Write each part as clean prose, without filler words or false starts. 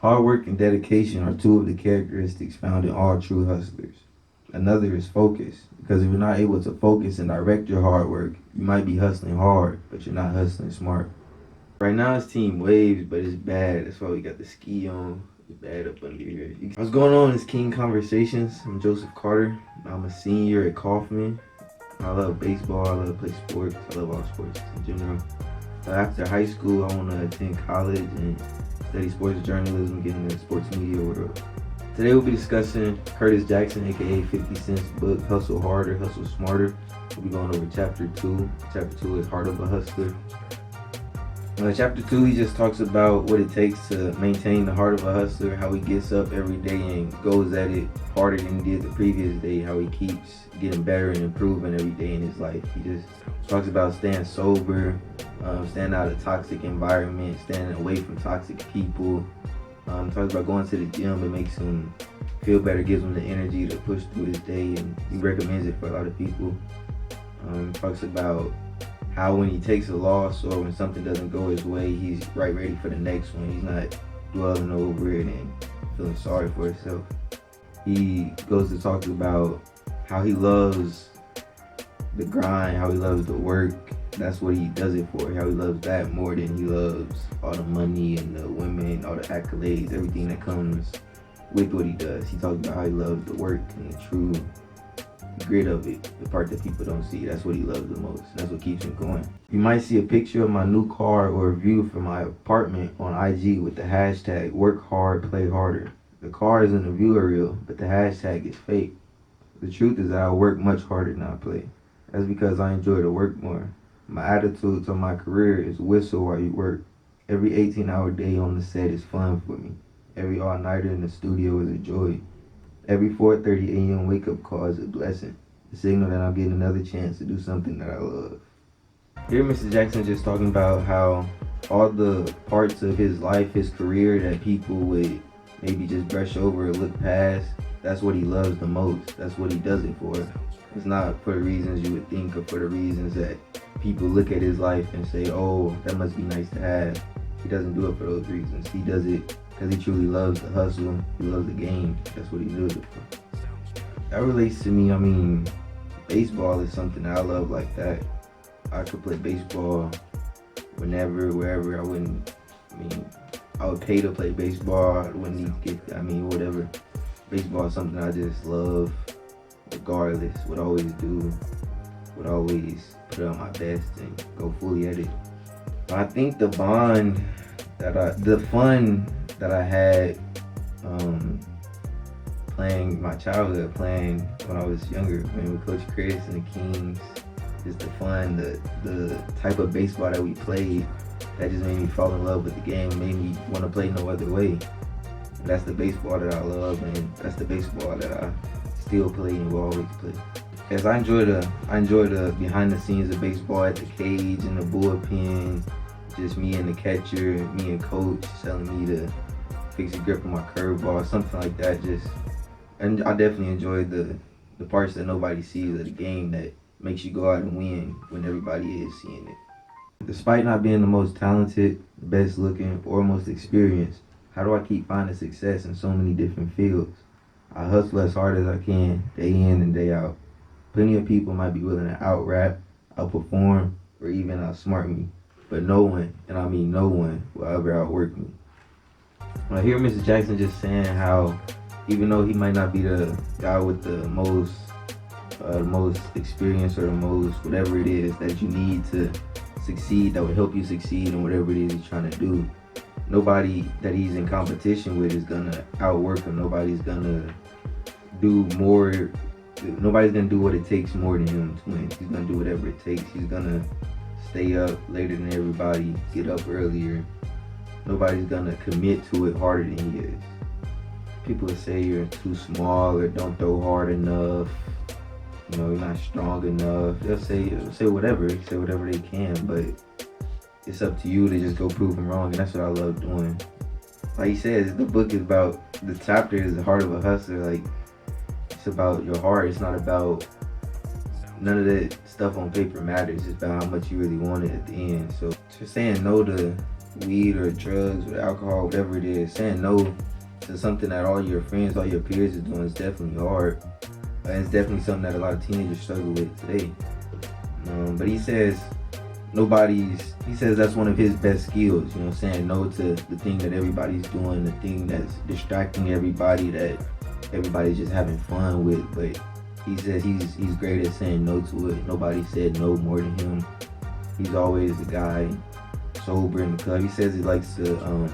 Hard work and dedication are two of the characteristics found in all true hustlers. Another is focus, because if you're not able to focus and direct your hard work, you might be hustling hard, but you're not hustling smart. Right now it's Team Waves, but it's bad. That's why we got the ski on. It's bad up under here. What's going on? It's King Conversations. I'm Joseph Carter. I'm a senior at Kaufman. I love baseball. I love to play sports. I love all sports in general. After high school, I want to attend college and study sports journalism, get into the sports media world. Today we'll be discussing Curtis Jackson, aka 50 Cent's book, Hustle Harder, Hustle Smarter. We'll be going over chapter 2. Chapter 2 is Heart of a Hustler. Chapter 2, he just talks about what it takes to maintain the heart of a hustler, how he gets up every day and goes at it harder than he did the previous day, how he keeps getting better and improving every day in his life. He just talks about staying sober, staying out of toxic environments, staying away from toxic people. Talks about going to the gym. It makes him feel better, gives him the energy to push through his day, and he recommends it for a lot of people. Talks about how when he takes a loss or when something doesn't go his way, he's right ready for the next one. He's not dwelling over it and feeling sorry for himself. He goes to talk about how he loves the grind, how he loves the work. That's what he does it for. How he loves that more than he loves all the money and the women, all the accolades, everything that comes with what he does. He talks about how he loves the work and the true grit of it, the part that people don't see. That's what he loves the most. That's what keeps him going. You might see a picture of my new car or a view from my apartment on IG with the hashtag work hard, play harder. The car is in the view are real, but the hashtag is fake. The truth is that I work much harder than I play. That's because I enjoy to work more. My attitude to my career is whistle while you work. Every 18-hour day on the set is fun for me. Every all-nighter in the studio is a joy. Every 4:30 a.m. wake-up call is a blessing. The signal that I'm getting another chance to do something that I love. Here Mr. Jackson just talking about how all the parts of his life, his career that people would maybe just brush over or look past, that's what he loves the most. That's what he does it for. It's not for the reasons you would think or for the reasons that people look at his life and say, oh, that must be nice to have. He doesn't do it for those reasons. He does it because he truly loves the hustle. He loves the game. That's what he does it for. That relates to me. I mean, baseball is something that I love like that. I could play baseball whenever, wherever. I would pay to play baseball. I wouldn't need to get, whatever. Baseball is something I just love, regardless. Would always do, would always put out my best and go fully at it. I think the fun that I had playing my childhood, playing when I was younger, playing with Coach Chris and the Kings, just the fun, the type of baseball that we played, that just made me fall in love with the game, made me want to play no other way. And that's the baseball that I love, and that's the baseball that I still play and will always play. Yes, I enjoy the behind the scenes of baseball at the cage and the bullpen, just me and the catcher, me and coach telling me to fix the grip on my curveball, something like that. And I definitely enjoy the parts that nobody sees of the game that makes you go out and win when everybody is seeing it. Despite not being the most talented, best looking, or most experienced, how do I keep finding success in so many different fields? I hustle as hard as I can, day in and day out. Plenty of people might be willing to out-rap, out-perform, or even outsmart me. But no one, and I mean no one, will ever outwork me. I hear Mr. Jackson just saying how even though he might not be the guy with the most experience or the most whatever it is that you need to succeed, that would help you succeed in whatever it is he's trying to do, nobody that he's in competition with is gonna outwork him. Nobody's gonna do what it takes more than him to win. He's gonna do whatever it takes. He's gonna stay up later than everybody, get up earlier. Nobody's gonna commit to it harder than he is. People will say you're too small or don't throw hard enough, you're not strong enough. They'll say whatever they can, but it's up to you to just go prove them wrong, and that's what I love doing. Like he says, the book is about, the chapter is the heart of a hustler. Like, it's about your heart. It's not about, none of that stuff on paper matters. It's about how much you really want it at the end. So just saying no to weed or drugs or alcohol, whatever it is, saying no to something that all your friends, all your peers is doing is definitely hard. And it's definitely something that a lot of teenagers struggle with today. But he says he says that's one of his best skills, saying no to the thing that everybody's doing, the thing that's distracting everybody, that everybody's just having fun with. But he says he's great at saying no to it. Nobody said no more than him. He's always the guy sober in the club. He says he likes to,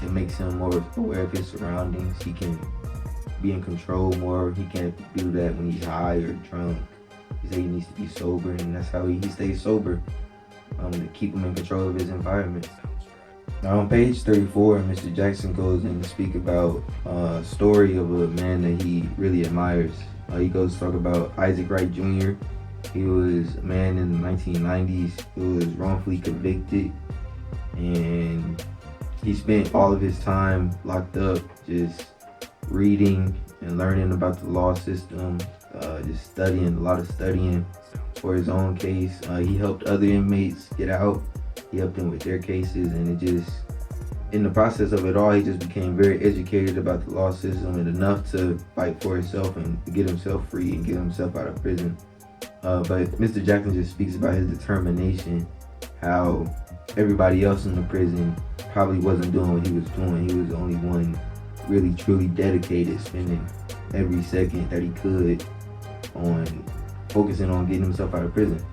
it makes him more aware of his surroundings. He can be in control more. He can't do that when he's high or drunk. He said he needs to be sober, and that's how he stays sober, to keep him in control of his environment. Now on page 34, Mr. Jackson goes in to speak about a story of a man that he really admires. He goes to talk about Isaac Wright Jr. He was a man in the 1990s who was wrongfully convicted, and he spent all of his time locked up just reading and learning about the law system, just studying, a lot of studying for his own case. He helped other inmates get out. He helped them with their cases, and in the process of it all, he just became very educated about the law system and enough to fight for himself and to get himself free and get himself out of prison. But Mr. Jackson just speaks about his determination, how everybody else in the prison probably wasn't doing what he was doing. He was the only one really truly dedicated, spending every second that he could on focusing on getting himself out of prison.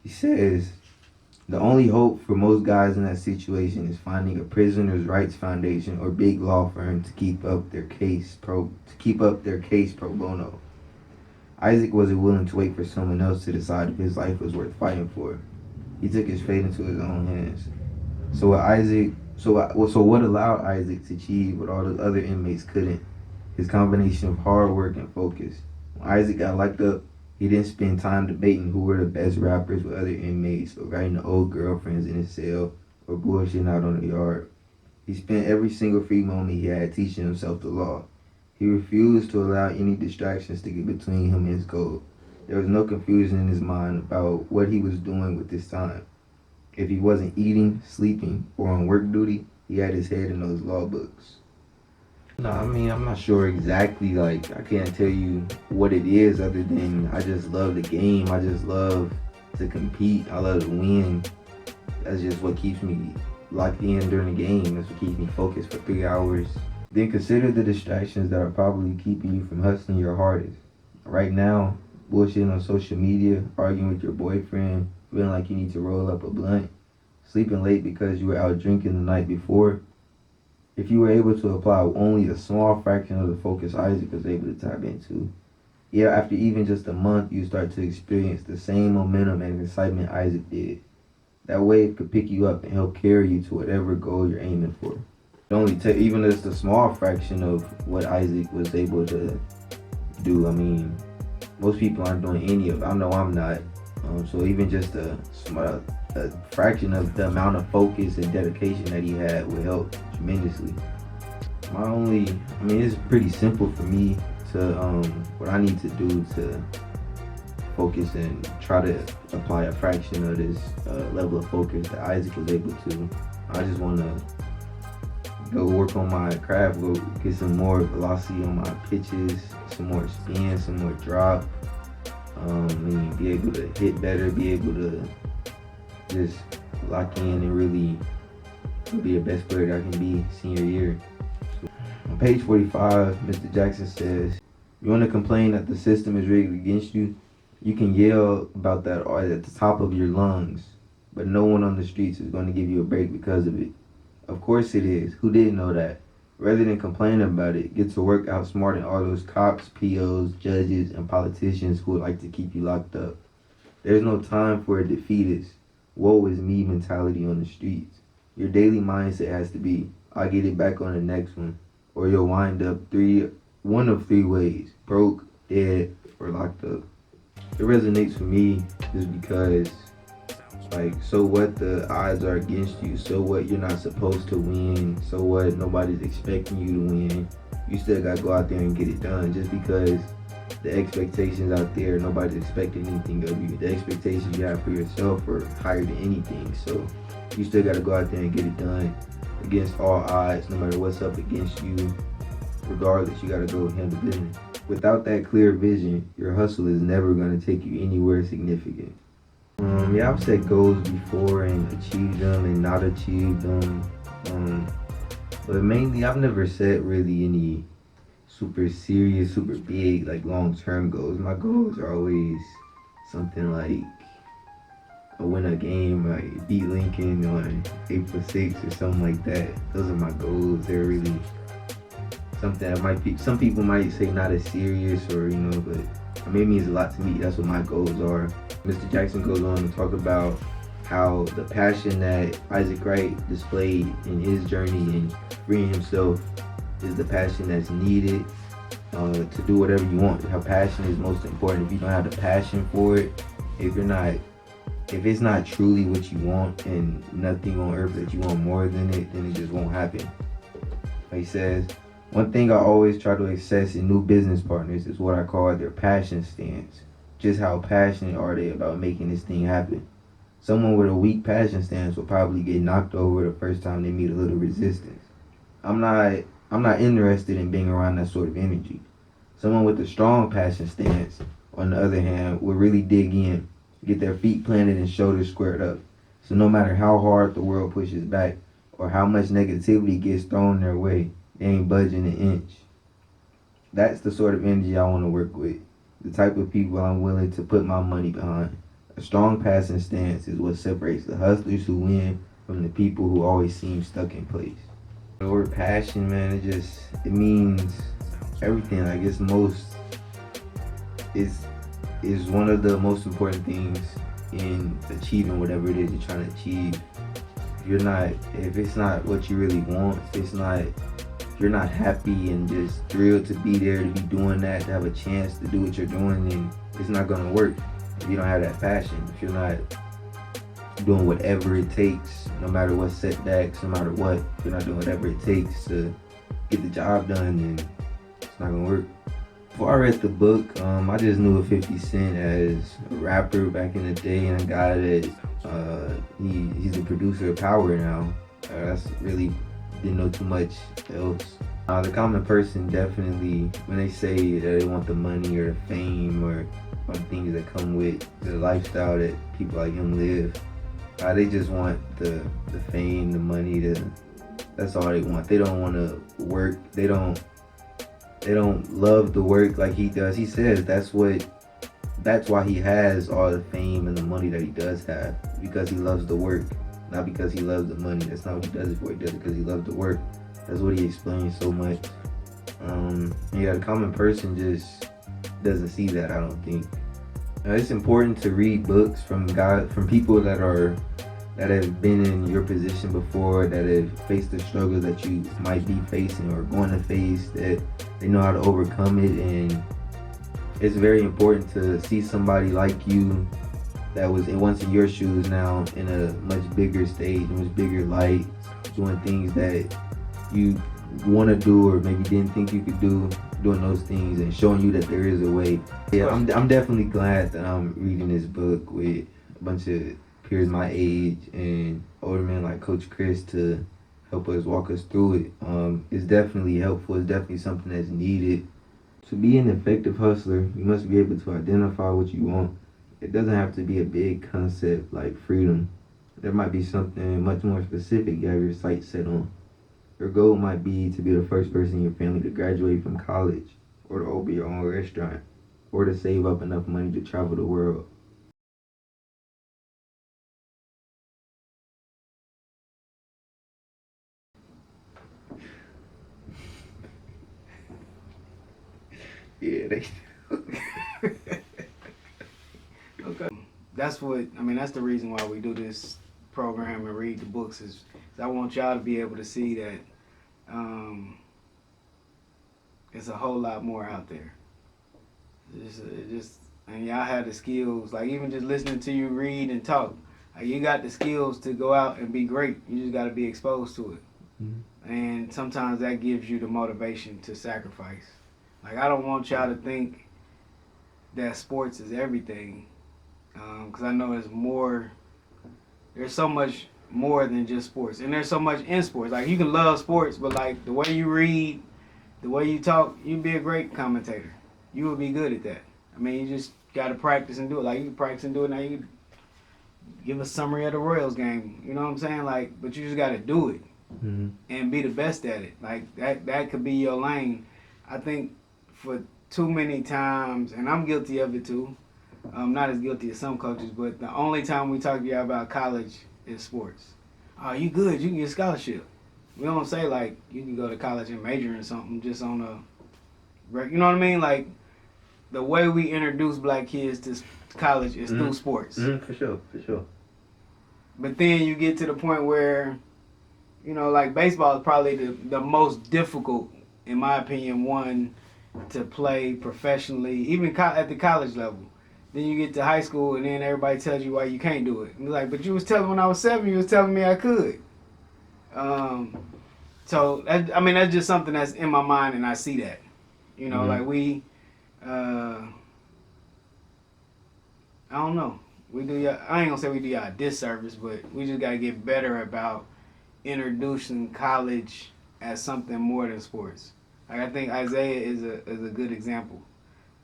He says the only hope for most guys in that situation is finding a prisoner's rights foundation or big law firm to keep up their case pro bono. Isaac wasn't willing to wait for someone else to decide if his life was worth fighting for. He took his fate into his own hands. So what allowed Isaac to achieve what all the other inmates couldn't? His combination of hard work and focus. When Isaac got locked up, he didn't spend time debating who were the best rappers with other inmates, or writing to old girlfriends in his cell, or bullshitting out on the yard. He spent every single free moment he had teaching himself the law. He refused to allow any distractions to get between him and his goal. There was no confusion in his mind about what he was doing with his time. If he wasn't eating, sleeping, or on work duty, he had his head in those law books. No, I mean, I'm not sure exactly, I can't tell you what it is other than I just love the game. I just love to compete. I love to win. That's just what keeps me locked in during the game. That's what keeps me focused for 3 hours. Then consider the distractions that are probably keeping you from hustling your hardest. Right now, bullshitting on social media, arguing with your boyfriend, feeling like you need to roll up a blunt, sleeping late because you were out drinking the night before. If you were able to apply only a small fraction of the focus Isaac was able to tap into, after even just a month, you start to experience the same momentum and excitement Isaac did. That wave could pick you up and help carry you to whatever goal you're aiming for. It only take even just a small fraction of what Isaac was able to do. I mean, most people aren't doing any of it. I know I'm not. So even just a fraction of the amount of focus and dedication that he had would help tremendously. It's pretty simple for me to, what I need to do to focus and try to apply a fraction of this level of focus that Isaac was able to. I just want to go work on my craft, go get some more velocity on my pitches, some more spin, some more drop. Be able to hit better, be able to just lock in and really be the best player that I can be senior year. So, on page 45, Mr. Jackson says, you want to complain that the system is rigged against you? You can yell about that at the top of your lungs, but no one on the streets is going to give you a break because of it. Of course it is. Who didn't know that? Rather than complaining about it, get to work outsmarting all those cops, POs, judges, and politicians who would like to keep you locked up. There's no time for a defeatist, woe is me mentality on the streets. Your daily mindset has to be, I'll get it back on the next one, or you'll wind up one of three ways: broke, dead, or locked up. It resonates for me just because, so what, the odds are against you, so what, you're not supposed to win, so what, nobody's expecting you to win, you still gotta go out there and get it done. Just because the expectations out there, nobody's expecting anything of you. The expectations you have for yourself are higher than anything. So You still got to go out there and get it done against all odds, no matter what's up against you. Regardless, you got to go handle business. Without that clear vision, your hustle is never going to take you anywhere significant. Yeah, I've set goals before and achieved them and not achieved them. But mainly, I've never set really any super serious, super big, like long term goals. My goals are always something like win a game, like beat Lincoln on April 6th or something like that. Those are my goals. They're really something that might be, some people might say not as serious or, but I mean, it means a lot to me. That's what my goals are. Mr. Jackson goes on to talk about how the passion that Isaac Wright displayed in his journey in freeing himself is the passion that's needed to do whatever you want. How passion is most important. If you don't have the passion for it, if it's not truly what you want and nothing on earth that you want more than it, then it just won't happen. He says, one thing I always try to assess in new business partners is what I call their passion stance. Just how passionate are they about making this thing happen? Someone with a weak passion stance will probably get knocked over the first time they meet a little resistance. I'm not interested in being around that sort of energy. Someone with a strong passion stance, on the other hand, will really dig in, get their feet planted and shoulders squared up. So no matter how hard the world pushes back or how much negativity gets thrown their way, they ain't budging an inch. That's the sort of energy I want to work with. The type of people I'm willing to put my money behind. A strong passion stance is what separates the hustlers who win from the people who always seem stuck in place. The word passion, man, it means everything. Like is one of the most important things in achieving whatever it is you're trying to achieve. If it's not what you really want, if you're not happy and just thrilled to be there, to be doing that, to have a chance to do what you're doing, then it's not gonna work. If you don't have that passion, if you're not doing whatever it takes, no matter what setbacks, no matter what, if you're not doing whatever it takes to get the job done, then it's not gonna work. Before I read the book, I just knew of 50 Cent as a rapper back in the day and a guy that he's the producer of Power now. That's really didn't know too much else. The common person definitely, when they say that they want the money or the fame or things that come with the lifestyle that people like him live, they just want the fame, the money, that's all they want. They don't want to work. They don't love the work like he does. He says that's why he has all the fame and the money that he does have, because he loves the work, not because he loves the money. That's not what he does it for. He does it because he loves the work. That's what he explains so much. The common person just doesn't see that, I don't think. It's important to read books from people that have been in your position before, that have faced the struggles that you might be facing or going to face, that they know how to overcome it. And it's very important to see somebody like you that was once in your shoes now in a much bigger stage, a much bigger light, doing things that you want to do or maybe didn't think you could do, doing those things and showing you that there is a way. Yeah, I'm definitely glad that I'm reading this book with a bunch of peers my age and older men like Coach Chris to help us walk us through it. It's definitely helpful. It's definitely something that's needed. To be an effective hustler, you must be able to identify what you want. It doesn't have to be a big concept like freedom. There might be something much more specific you have your sights set on. Your goal might be to be the first person in your family to graduate from college, or to open your own restaurant, or to save up enough money to travel the world. Yeah, they Okay. That's the reason why we do this program and read the books is I want y'all to be able to see that it's a whole lot more out there. And y'all have the skills, like even just listening to you read and talk, like you got the skills to go out and be great. You just got to be exposed to it. Mm-hmm. And sometimes that gives you the motivation to sacrifice. Like I don't want y'all to think that sports is everything. Because I know there's so much more than just sports. And there's so much in sports. Like, you can love sports, but like the way you read, the way you talk, you'd be a great commentator. You would be good at that. I mean, you just got to practice and do it. Like, you can practice and do it now. You can give a summary of the Royals game. You know what I'm saying? Like, but you just got to do it and be the best at it. Like, that could be your lane. I think for too many times, and I'm guilty of it too. I'm not as guilty as some coaches, but the only time we talk to you about college is sports. Oh, you good? You can get a scholarship. We don't say like you can go to college and major in something just on you know what I mean? Like, the way we introduce black kids to college is through sports. For sure. But then you get to the point where, you know, like baseball is probably the most difficult, in my opinion, one to play professionally, even at the college level. Then you get to high school, and then everybody tells you why you can't do it. And you're like, but you was telling when I was 7, you was telling me I could. So that's just something that's in my mind, and I see that. You know, like we, I don't know. I ain't gonna say we do y'all a disservice, but we just gotta get better about introducing college as something more than sports. Like, I think Isaiah is a good example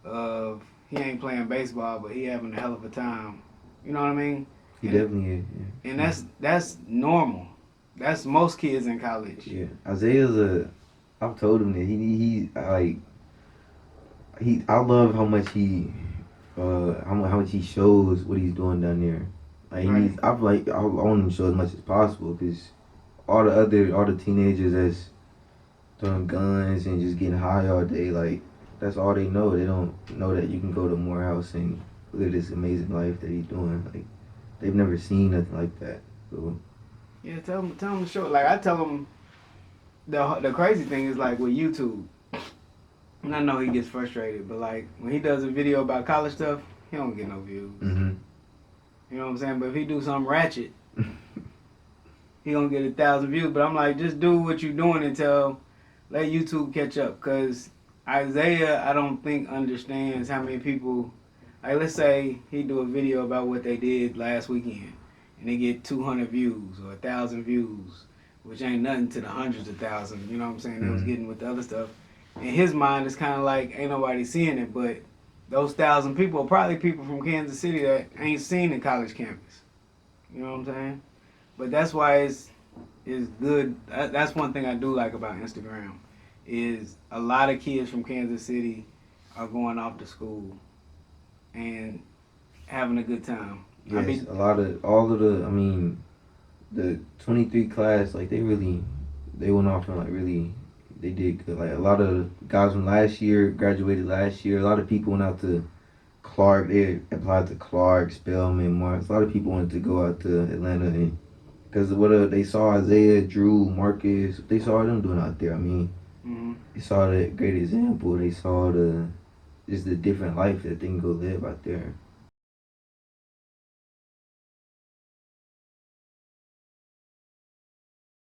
of. He ain't playing baseball, but he having a hell of a time. You know what I mean? He definitely is. Yeah. And that's normal. That's most kids in college. Yeah, Isaiah's I've told him that I love how much how much he shows what he's doing down there. Like, right. I want him to show as much as possible, because all the teenagers that's throwing guns and just getting high all day, like, that's all they know. They don't know that you can go to Morehouse and live this amazing life that he's doing. Like, they've never seen nothing like that. So yeah, tell them to show it. Like, I tell them the crazy thing is, like, with YouTube, and I know he gets frustrated, but like when he does a video about college stuff, he don't get no views. You know what I'm saying? But if he do something ratchet, he gonna get 1,000 views. But I'm like, just do what you're doing until let YouTube catch up, because Isaiah, I don't think understands how many people. Like, let's say he do a video about what they did last weekend, and they get 200 views or 1,000 views, which ain't nothing to the hundreds of thousands. You know what I'm saying? They was getting with the other stuff. In his mind, it's kind of like ain't nobody seeing it, but those 1,000 people are probably people from Kansas City that ain't seen the college campus. You know what I'm saying? But that's why it's good. That's one thing I do like about Instagram, is a lot of kids from Kansas City are going off to school and having a good time. Yes, the 23 class, like, they went off and like really, they did good. Like, a lot of guys from last year graduated last year. A lot of people went out to Clark. They applied to Clark, Spelman, Marks. A lot of people wanted to go out to Atlanta, and because they saw Isaiah, Drew, Marcus, they saw them doing out there. I mean, they saw the great example. They saw the different life that they can go live out there.